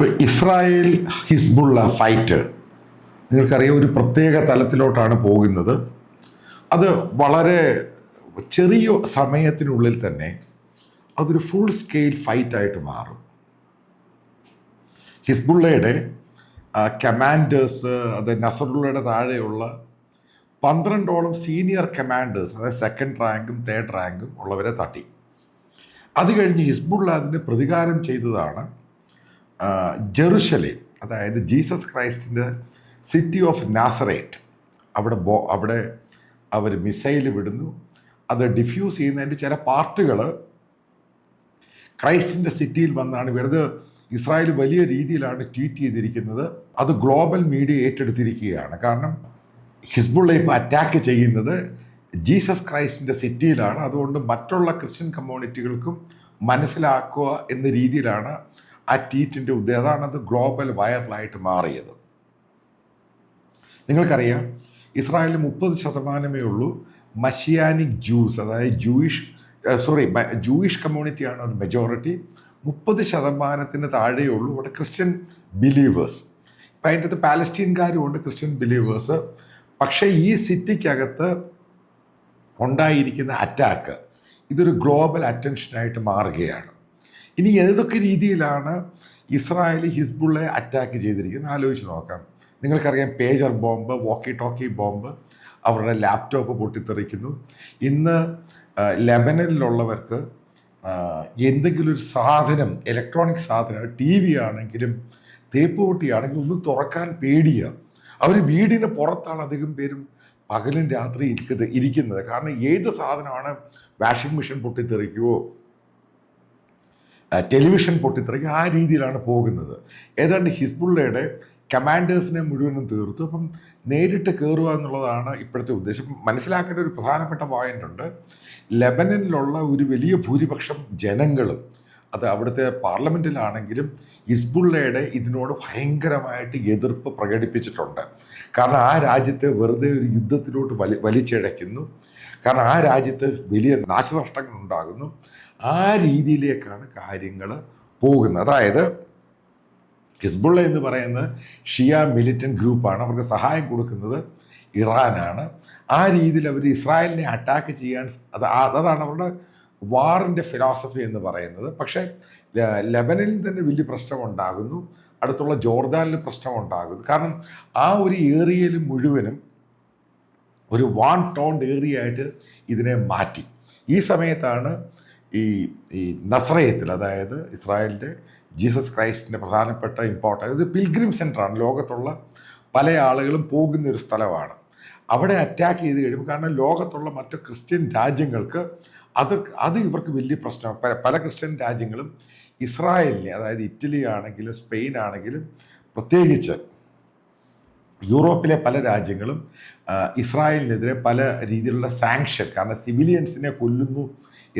ഇപ്പോൾ Israel Hezbollah fight നിങ്ങൾക്കറിയാം ഒരു പ്രത്യേക തലത്തിലോട്ടാണ് പോകുന്നത്. അത് വളരെ ചെറിയ സമയത്തിനുള്ളിൽ തന്നെ അതൊരു ഫുൾ സ്കെയിൽ ഫൈറ്റായിട്ട് മാറും. ഹിസ്ബുള്ളയുടെ കമാൻഡേഴ്സ്, അത് നസറുള്ളയുടെ താഴെയുള്ള 12ഓളം സീനിയർ കമാൻഡേഴ്സ്, അതായത് സെക്കൻഡ് റാങ്കും തേർഡ് റാങ്കും ഉള്ളവരെ തട്ടി. അത് കഴിഞ്ഞ് ഹിസ്ബുള്ള അതിന് പ്രതികാരം ചെയ്തതാണ് ജെറുസലേം, അതായത് ജീസസ് ക്രൈസ്റ്റിൻ്റെ സിറ്റി ഓഫ് നാസറേറ്റ്. അവിടെ അവർ മിസൈൽ വിടുന്നു. അത് ഡിഫ്യൂസ് ചെയ്യുന്നതിൻ്റെ ചില പാർട്ടുകൾ ക്രൈസ്റ്റിൻ്റെ സിറ്റിയിൽ വന്നാണ് വെറുതെ. ഇസ്രായേൽ വലിയ രീതിയിലാണ് ട്വീറ്റ് ചെയ്തിരിക്കുന്നത്. അത് ഗ്ലോബൽ മീഡിയ ഏറ്റെടുത്തിരിക്കുകയാണ്. കാരണം ഹിസ്ബുള്ള ഇപ്പോൾ അറ്റാക്ക് ചെയ്യുന്നത് ജീസസ് ക്രൈസ്റ്റിൻ്റെ സിറ്റിയിലാണ്. അതുകൊണ്ട് മറ്റുള്ള ക്രിസ്ത്യൻ കമ്മ്യൂണിറ്റികൾക്കും മനസ്സിലാക്കുക എന്ന രീതിയിലാണ് ആ ട്വീറ്റിൻ്റെ ഉദ്ദേശം. അതാണത് ഗ്ലോബൽ വൈറലായിട്ട് മാറിയത്. നിങ്ങൾക്കറിയാം ഇസ്രായേലിൽ 30% ഉള്ളൂ മഷിയാനിക് ജൂസ്, അതായത് ജൂയിഷ് കമ്മ്യൂണിറ്റിയാണ് ഒരു മെജോറിറ്റി. 30% താഴെയുള്ളൂ ഇവിടെ ക്രിസ്ത്യൻ ബിലീവേഴ്സ്. ഇപ്പം അതിൻ്റെ അകത്ത് പാലസ്റ്റീൻകാരും ഉണ്ട്, ക്രിസ്ത്യൻ ബിലീവേഴ്സ്. പക്ഷേ ഈ സിറ്റിക്കകത്ത് ഉണ്ടായിരിക്കുന്ന അറ്റാക്ക് ഇതൊരു ഗ്ലോബൽ അറ്റൻഷനായിട്ട് മാറുകയാണ്. ഇനി ഏതൊക്കെ രീതിയിലാണ് ഇസ്രായേൽ ഹിസ്ബുള്ളയെ അറ്റാക്ക് ചെയ്തിരിക്കുന്നത് ആലോചിച്ച് നോക്കാം. നിങ്ങൾക്കറിയാം pager bomb, walkie talkie bomb, അവരുടെ ലാപ്ടോപ്പ് പൊട്ടിത്തെറിക്കുന്നു. ഇന്ന് ലെബനനിലുള്ളവർക്ക് എന്തെങ്കിലും ഒരു സാധനം, ഇലക്ട്രോണിക് സാധനം, TV ആണെങ്കിലും തേപ്പ് പൊട്ടിയാണെങ്കിലും ഒന്നും തുറക്കാൻ പേടിയാണ്. അവർ വീടിന് പുറത്താണ് അധികം പേരും പകലും രാത്രി ഇരിക്കുന്നത്. കാരണം ഏത് സാധനമാണ്, വാഷിംഗ് മെഷീൻ പൊട്ടിത്തെറിക്കുവോ, ടെലിവിഷൻ പൊട്ടിത്തെറിക്കുക, ആ രീതിയിലാണ് പോകുന്നത്. ഏതാണ്ട് ഹിസ്ബുള്ളയുടെ കമാൻഡേഴ്സിനെ മുഴുവനും തീർത്തു. അപ്പം നേരിട്ട് കയറുക എന്നുള്ളതാണ് ഇപ്പോഴത്തെ ഉദ്ദേശം. മനസ്സിലാക്കേണ്ട ഒരു പ്രധാനപ്പെട്ട പോയിന്റ് ഉണ്ട്. ലെബനനിലുള്ള ഒരു വലിയ ഭൂരിപക്ഷം ജനങ്ങളും, അത് അവിടുത്തെ പാർലമെൻറ്റിലാണെങ്കിലും ഹിസ്ബുള്ളയുടെ ഇതിനോട് ഭയങ്കരമായിട്ട് എതിർപ്പ് പ്രകടിപ്പിച്ചിട്ടുണ്ട്. കാരണം ആ രാജ്യത്തെ വെറുതെ ഒരു യുദ്ധത്തിലോട്ട് വലിച്ചിഴയ്ക്കുന്നു. കാരണം ആ രാജ്യത്ത് വലിയ നാശനഷ്ടങ്ങൾ ഉണ്ടാകുന്നു. ആ രീതിയിലേക്കാണ് കാര്യങ്ങൾ പോകുന്നത്. അതായത് ഹിസ്ബുള്ള എന്ന് പറയുന്നത് ഷിയ മിലിറ്റന്റ് ഗ്രൂപ്പാണ്. അവർക്ക് സഹായം കൊടുക്കുന്നത് ഇറാനാണ്. ആ രീതിയിൽ അവർ ഇസ്രായേലിനെ അറ്റാക്ക് ചെയ്യാൻ, അതാണ് അവരുടെ വാറിൻ്റെ ഫിലോസഫി എന്ന് പറയുന്നത്. പക്ഷേ ലെബനനിൽ തന്നെ വലിയ പ്രശ്നമുണ്ടാകുന്നു, അടുത്തുള്ള ജോർദാനിൽ പ്രശ്നമുണ്ടാകുന്നു. കാരണം ആ ഒരു ഏരിയയിൽ മുഴുവനും ഒരു വാൺ ടോൺഡ് ഏരിയ ആയിട്ട് ഇതിനെ മാറ്റി. ഈ സമയത്താണ് ഈ നസ്രയത്തിൽ, അതായത് ഇസ്രായേലിൻ്റെ ജീസസ് ക്രൈസ്റ്റിൻ്റെ പ്രധാനപ്പെട്ട ഇമ്പോർട്ടൻ്റ്, ഇത് പിൽഗ്രിം സെൻ്ററാണ്. ലോകത്തുള്ള പല ആളുകളും പോകുന്നൊരു സ്ഥലമാണ്. അവിടെ അറ്റാക്ക് ചെയ്ത് കഴിയുമ്പോൾ, കാരണം ലോകത്തുള്ള മറ്റ് ക്രിസ്ത്യൻ രാജ്യങ്ങൾക്ക് അത് ഇവർക്ക് വലിയ പ്രശ്നം. പല ക്രിസ്ത്യൻ രാജ്യങ്ങളും ഇസ്രായേലിനെ, അതായത് ഇറ്റലി ആണെങ്കിലും സ്പെയിൻ ആണെങ്കിലും, പ്രത്യേകിച്ച് യൂറോപ്പിലെ പല രാജ്യങ്ങളും ഇസ്രായേലിനെതിരെ പല രീതിയിലുള്ള സാങ്ഷൻ, കാരണം സിവിലിയൻസിനെ കൊല്ലുന്നു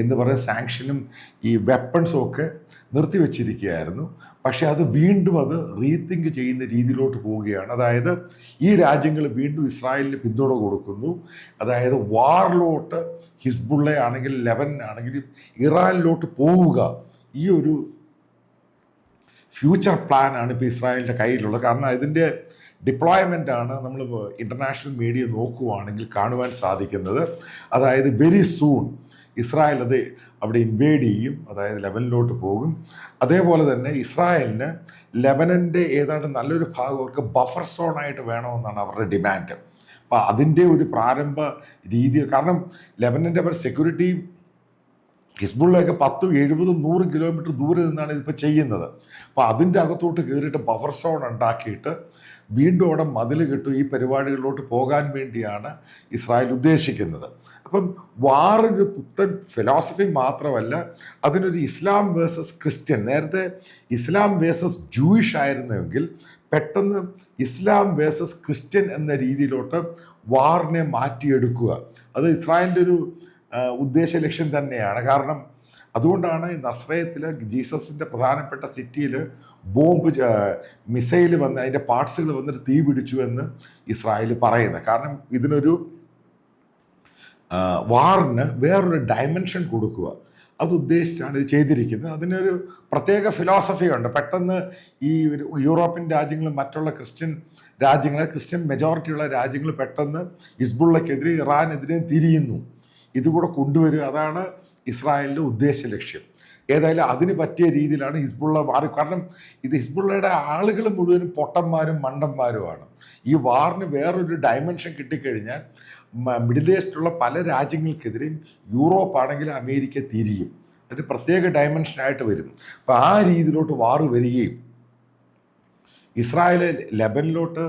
എന്ന് പറയുന്ന സാങ്ഷനും ഈ വെപ്പൺസും ഒക്കെ നിർത്തിവെച്ചിരിക്കുകയായിരുന്നു. പക്ഷേ അത് വീണ്ടും റീതിങ്ക് ചെയ്യുന്ന രീതിയിലോട്ട് പോവുകയാണ്. അതായത് ഈ രാജ്യങ്ങൾ വീണ്ടും ഇസ്രായേലിന് പിന്തുണ കൊടുക്കുന്നു. അതായത് വാറിലോട്ട് ഹിസ്ബുള്ള ആണെങ്കിലും ലെബനനാണെങ്കിലും ഇറാനിലോട്ട് പോവുക, ഈ ഒരു ഫ്യൂച്ചർ പ്ലാനാണ് ഇപ്പോൾ ഇസ്രായേലിൻ്റെ കയ്യിലുള്ളത്. കാരണം ഇതിൻ്റെ ഡിപ്ലോയ്മെൻ്റാണ് നമ്മൾ ഇൻ്റർനാഷണൽ മീഡിയ നോക്കുവാണെങ്കിൽ കാണുവാൻ സാധിക്കുന്നത്. അതായത് വെരി സൂൺ ഇസ്രായേൽ അവിടെ ഇൻവേഡ് ചെയ്യും, അതായത് ലെബനനിലോട്ട് പോകും. അതേപോലെ തന്നെ ഇസ്രായേലിന് ലെബനൻ്റെ ഏതാണ്ട് നല്ലൊരു ഭാഗം അവർക്ക് ബഫർ സോണായിട്ട് വേണമെന്നാണ് അവരുടെ ഡിമാൻഡ്. അപ്പോൾ അതിൻ്റെ ഒരു പ്രാരംഭ രീതി, കാരണം ലെബനൻ്റെ സെക്യൂരിറ്റി ഹിസ്ബുള്ളയൊക്കെ 10, 70, 100 കിലോമീറ്റർ ദൂരെ നിന്നാണ് ഇതിപ്പോൾ ചെയ്യുന്നത്. അപ്പോൾ അതിൻ്റെ അകത്തോട്ട് കയറിയിട്ട് ബഫർ സോൺ ഉണ്ടാക്കിയിട്ട് വീണ്ടും അവിടെ മതിൽ കെട്ടും ഈ പരിപാടികളിലോട്ട് പോകാൻ വേണ്ടിയാണ് ഇസ്രായേൽ ഉദ്ദേശിക്കുന്നത്. അപ്പം വാറിൻ്റെ പുത്തൻ ഫിലോസഫി മാത്രമല്ല, അതിനൊരു ഇസ്ലാം വേഴ്സസ് ക്രിസ്ത്യൻ, നേരത്തെ ഇസ്ലാം വേഴ്സസ് ജൂയിഷ് ആയിരുന്നുവെങ്കിൽ പെട്ടെന്ന് ഇസ്ലാം വേഴ്സസ് ക്രിസ്ത്യൻ എന്ന രീതിയിലോട്ട് വാറിനെ മാറ്റിയെടുക്കുക, അത് ഇസ്രായേലിൻ്റെ ഒരു ഉദ്ദേശ ലക്ഷ്യം തന്നെയാണ്. കാരണം അതുകൊണ്ടാണ് നസ്രയത്തിൽ ജീസസിൻ്റെ പ്രധാനപ്പെട്ട സിറ്റിയിൽ മിസൈൽ വന്ന് അതിൻ്റെ പാർട്സുകൾ വന്നിട്ട് തീ പിടിച്ചു എന്ന് ഇസ്രായേൽ പറയുന്നത്. കാരണം ഇതിനൊരു വാറിന് വേറൊരു ഡയമെൻഷൻ കൊടുക്കുക. അത് ഉദ്ദേശിച്ചാണ് ഇത് ചെയ്തിരിക്കുന്നത്. അതിനൊരു പ്രത്യേക ഫിലോസഫി ഉണ്ട്. പെട്ടെന്ന് ഈ യൂറോപ്യൻ രാജ്യങ്ങളും മറ്റുള്ള ക്രിസ്ത്യൻ രാജ്യങ്ങൾ, ക്രിസ്ത്യൻ മെജോറിറ്റിയുള്ള രാജ്യങ്ങൾ പെട്ടെന്ന് ഹിസ്ബുള്ളക്കെതിരെ ഇറാനെതിരെ തിരിയുന്നു. ഇതുകൂടെ കൊണ്ടുവരിക, അതാണ് ഇസ്രായേലിൻ്റെ ഉദ്ദേശ ലക്ഷ്യം. ഏതായാലും അതിന് പറ്റിയ രീതിയിലാണ് ഹിസ്ബുള്ള മാറി. കാരണം ഇത് ഹിസ്ബുള്ളയുടെ ആളുകൾ മുഴുവനും പൊട്ടന്മാരും മണ്ടന്മാരുമാണ്. ഈ വാറിന് വേറൊരു ഡയമെൻഷൻ കിട്ടിക്കഴിഞ്ഞാൽ മിഡിൽ ഈസ്റ്റിലുള്ള പല രാജ്യങ്ങൾക്കെതിരെയും യൂറോപ്പ് ആണെങ്കിൽ അമേരിക്ക തിരിയും. അത് പ്രത്യേക ഡയമെൻഷനായിട്ട് വരും. അപ്പോൾ ആ രീതിയിലോട്ട് വാറ് വരികയും ഇസ്രായേൽ ലെബനിലോട്ട്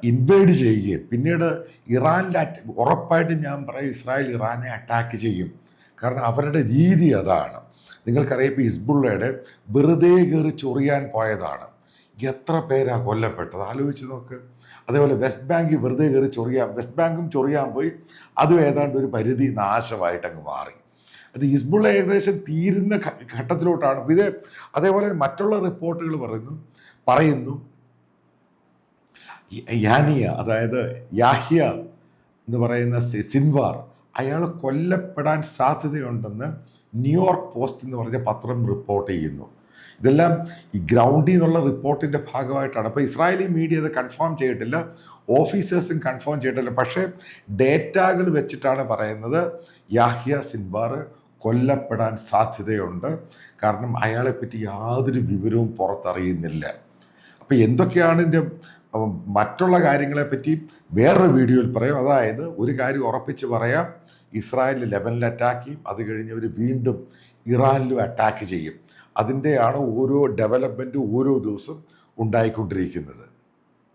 ഇൻവേഡ് ചെയ്യുകയും പിന്നീട് ഇറാനിലെ ഉറപ്പായിട്ടും ഞാൻ പറയും ഇസ്രായേൽ ഇറാനെ അറ്റാക്ക് ചെയ്യും. കാരണം അവരുടെ രീതി അതാണ്. നിങ്ങൾക്കറിയാം, ഇപ്പോൾ ഹിസ്ബുള്ളയുടെ വെറുതെ കയറി ചൊറിയാൻ പോയതാണ്. എത്ര പേരാ കൊല്ലപ്പെട്ടത് ആലോചിച്ച് നോക്ക്. അതേപോലെ വെസ്റ്റ് ബാങ്കിൽ വെറുതെ കയറി വെസ്റ്റ് ബാങ്കും ചൊറിയാൻ പോയി. അതും ഏതാണ്ട് ഒരു പരിധി നാശമായിട്ടങ്ങ് മാറി. അത് ഹിസ്ബുള്ള ഏകദേശം തീരുന്ന ഘട്ടത്തിലോട്ടാണ് ഇത്. അതേപോലെ മറ്റുള്ള റിപ്പോർട്ടുകൾ പറയുന്നു യാനിയ, അതായത് യാഹ്യ എന്ന് പറയുന്ന സിൻവാർ, അയാൾ കൊല്ലപ്പെടാൻ സാധ്യതയുണ്ടെന്ന് ന്യൂയോർക്ക് പോസ്റ്റ് എന്ന് പറഞ്ഞ പത്രം റിപ്പോർട്ട് ചെയ്യുന്നു. ഇതെല്ലാം ഈ ഗ്രൗണ്ടിൽ നിന്നുള്ള റിപ്പോർട്ടിൻ്റെ ഭാഗമായിട്ടാണ്. അപ്പോൾ ഇസ്രായേലി മീഡിയ അത് കൺഫേം ചെയ്തിട്ടില്ല, ഓഫീസേഴ്സും കൺഫേം ചെയ്തിട്ടില്ല. പക്ഷേ ഡേറ്റകൾ വെച്ചിട്ടാണ് പറയുന്നത് യാഹ്യ സിൻവാർ കൊല്ലപ്പെടാൻ സാധ്യതയുണ്ട്. കാരണം അയാളെപ്പറ്റി യാതൊരു വിവരവും പുറത്തറിയുന്നില്ല. അപ്പോൾ എന്തൊക്കെയാണ് ഇതിൻ്റെ മറ്റുള്ള കാര്യങ്ങളെപ്പറ്റി വേറൊരു വീഡിയോയിൽ പറയും. അതായത് ഒരു കാര്യം ഉറപ്പിച്ച് പറയാം, ഇസ്രായേൽ ലെബനിൽ അറ്റാക്ക് ചെയ്യും, അത് കഴിഞ്ഞവർ വീണ്ടും ഇറാനിലും അറ്റാക്ക് ചെയ്യും. അതിൻ്റെയാണ് ഓരോ ഡെവലപ്മെൻറ്റും ഓരോ ദിവസം ഉണ്ടായിക്കൊണ്ടിരിക്കുന്നത്.